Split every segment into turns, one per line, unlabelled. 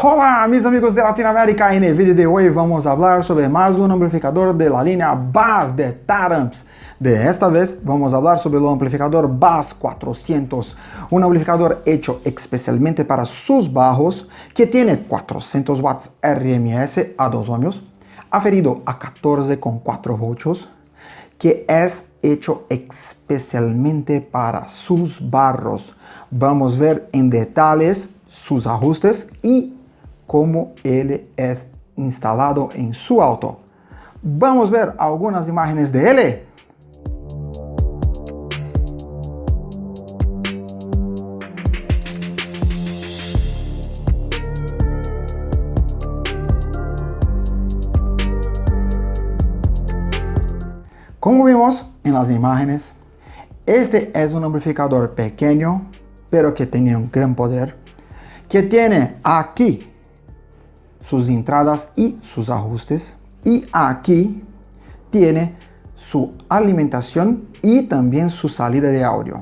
Hola mis amigos de Latinoamérica, en el video de hoy vamos a hablar sobre más un amplificador de la línea Bass de Taramps. De esta vez vamos a hablar sobre el amplificador Bass 400, un amplificador hecho especialmente para sus bajos que tiene 400 watts RMS a 2 ohmios, aferido a 14,4 voltios, que es hecho especialmente para sus barros. Vamos a ver en detalles sus ajustes y cómo él es instalado en su auto. Vamos a ver algunas imágenes de él. Como vimos en las imágenes, este es un amplificador pequeño, pero que tiene un gran poder, que tiene aquí sus entradas y sus ajustes, y aquí tiene su alimentación y también su salida de audio.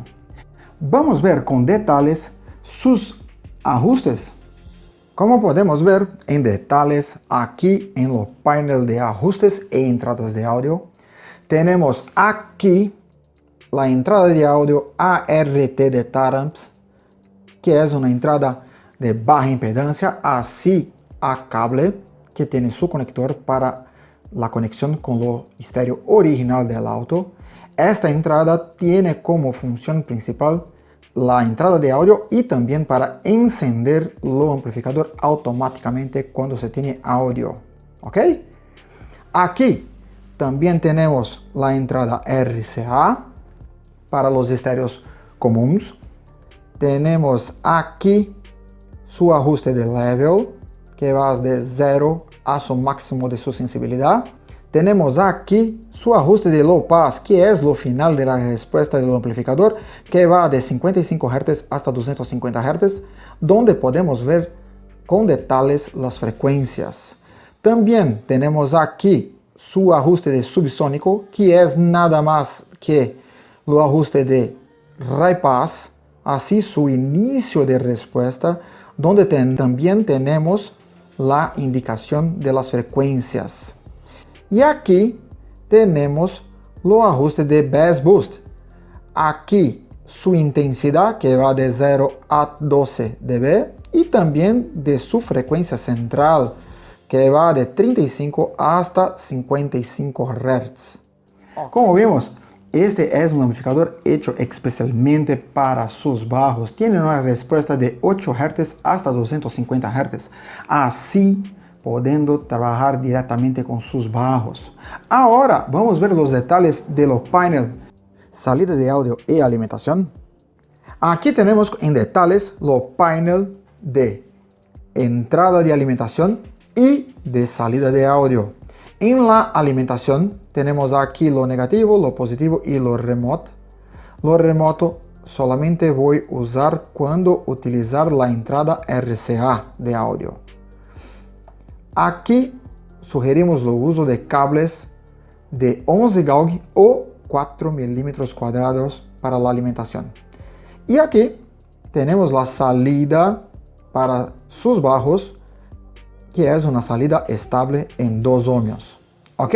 Vamos a ver con detalles sus ajustes. Como podemos ver en detalles aquí en los paneles de ajustes e entradas de audio, tenemos aquí la entrada de audio ART de Taramps, que es una entrada de baja impedancia, así a cable, que tiene su conector para la conexión con lo estéreo original del auto. Esta entrada tiene como función principal la entrada de audio y también para encender el amplificador automáticamente cuando se tiene audio. ¿Ok? Aquí también tenemos la entrada RCA para los estéreos comunes. Tenemos aquí su ajuste de level, que va de 0 a su máximo de su sensibilidad. Tenemos aquí su ajuste de low pass, que es lo final de la respuesta del amplificador, que va de 55 Hz hasta 250 Hz, donde podemos ver con detalles las frecuencias. También tenemos aquí su ajuste de subsónico, que es nada más que el ajuste de high pass, así su inicio de respuesta, donde también tenemos la indicación de las frecuencias. Y aquí tenemos los ajustes de Bass Boost. Aquí su intensidad, que va de 0 a 12 dB, y también de su frecuencia central, que va de 35 hasta 55 Hz. Como vimos, este es un amplificador hecho especialmente para sus bajos. Tiene una respuesta de 8 Hz hasta 250 Hz, así pudiendo trabajar directamente con sus bajos. Ahora vamos a ver los detalles de los paneles, salida de audio y alimentación. Aquí tenemos en detalles los paneles de entrada de alimentación y de salida de audio. En la alimentación tenemos aquí lo negativo, lo positivo y lo remoto. Lo remoto solamente voy a usar cuando utilizar la entrada RCA de audio. Aquí sugerimos el uso de cables de 11 Gauge o 4 milímetros cuadrados para la alimentación. Y aquí tenemos la salida para sus bajos, que es una salida estable en 2 ohmios. ¿Ok?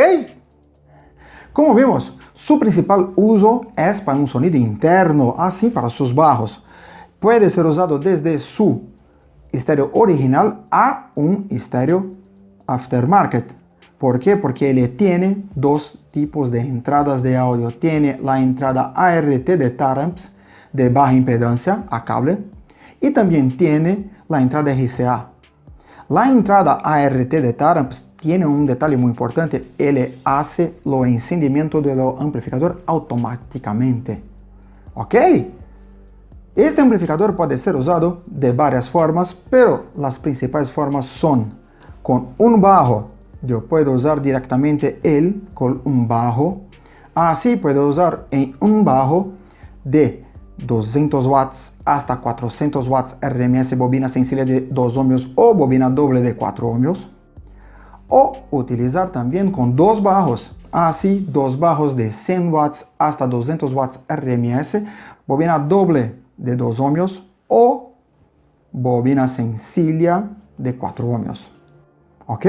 Como vimos, su principal uso es para un sonido interno, así para sus bajos. Puede ser usado desde su estéreo original a un estéreo aftermarket. ¿Por qué? Porque él tiene dos tipos de entradas de audio. Tiene la entrada ART de Taramps de baja impedancia a cable y también tiene la entrada RCA. La entrada ART de Taramps tiene un detalle muy importante. Él hace el encendimiento del amplificador automáticamente. ¿Ok? Este amplificador puede ser usado de varias formas, pero las principales formas son con un bajo. Yo puedo usar directamente él con un bajo. Así puedo usar en un bajo de 200 watts hasta 400 watts RMS, bobina sencilla de 2 ohmios o bobina doble de 4 ohmios. O utilizar también con dos bajos, así dos bajos de 100 watts hasta 200 watts RMS, bobina doble de 2 ohmios o bobina sencilla de 4 ohmios. ¿Ok?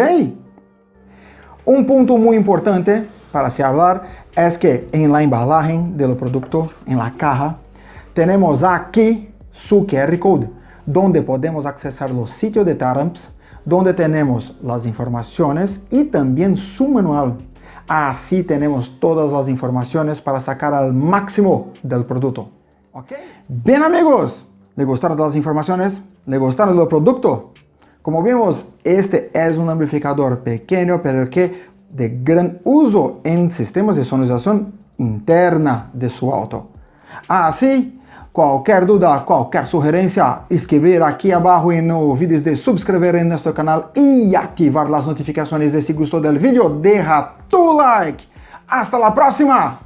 Un punto muy importante para se hablar es que en la embalaje del producto, en la caja, tenemos aquí su QR Code, donde podemos accesar los sitios de Taramps, donde tenemos las informaciones y también su manual. Así tenemos todas las informaciones para sacar al máximo del producto. ¿Ok? Bien amigos, ¿le gustaron las informaciones? ¿Le gustaron el producto? Como vimos, este es un amplificador pequeño, pero que de gran uso en sistemas de sonorización interna de su auto. Así, cualquier duda, cualquier sugerencia, escribir aquí abajo y no olvides de suscribir en nuestro canal y activar las notificaciones. Si gustó del video, deja tu like. ¡Hasta la próxima!